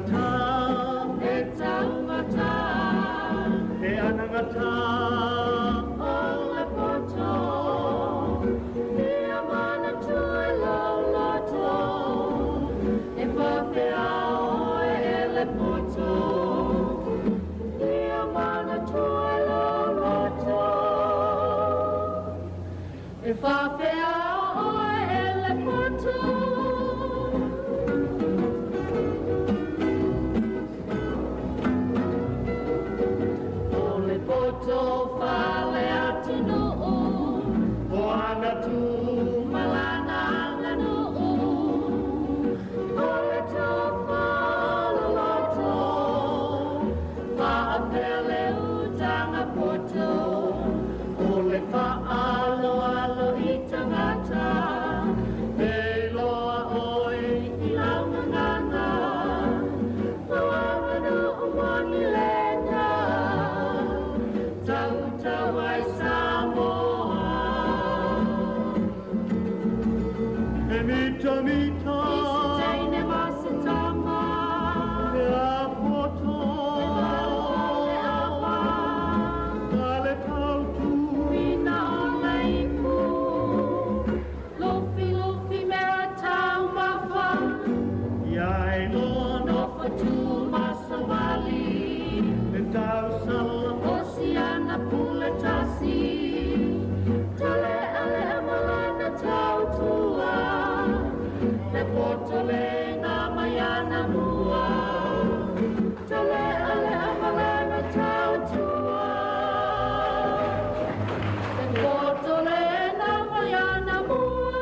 anangata e taumata e anangata o le poto ia mana tue lauloto e whawhiao e le poto ia mana tue lauloto e whawhiao e le poto Poto fale atinu o ana tu malana nganu ole to falo fa apele utanga poto ole fa alo alo itangata e loa oi i laungangana Mawamanu umoni lena Tawai Samoa e mita mita Isitaine masitama e a poto Ole awa ale tautu Mina ona ipu Lufi lufi mera tau mafa ia e loa Nofa tu masawali e tau sala Oceana puletasi Tale ale amalana tau tua Le poto le nga mayana mua Tale ale amalana tau tua Le poto le nga mayana mua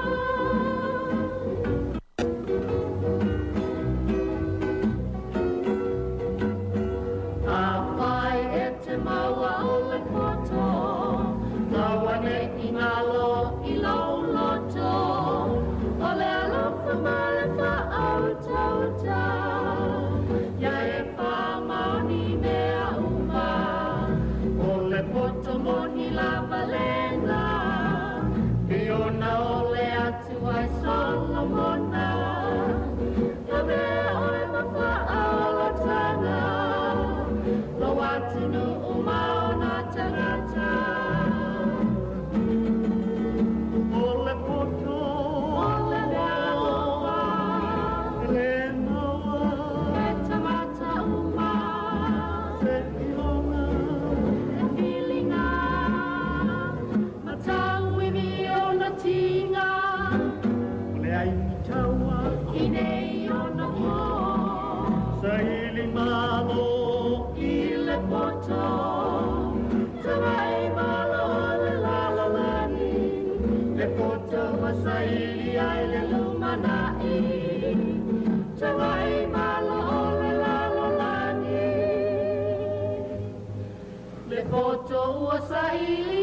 Apai e te maua o le poto Tawane i ngalo i lauloto O le alofa male wha au tauta Ia e wha maoni mea uma O le poto moni lava lena Fiona o le atu ai Solomona Ia mea oe ma wha au la tana Lo atinu umaona tangata ole poto Ole lealofa le noa E tamata uma se iona E filinga Matau i mi ona tinga le ai mitaua I nei ona mo sa ili malo I le poto Tawai malo le lalalani Le poto masaili ai le lumanai Tawai malo le lalalani Le poto ua saili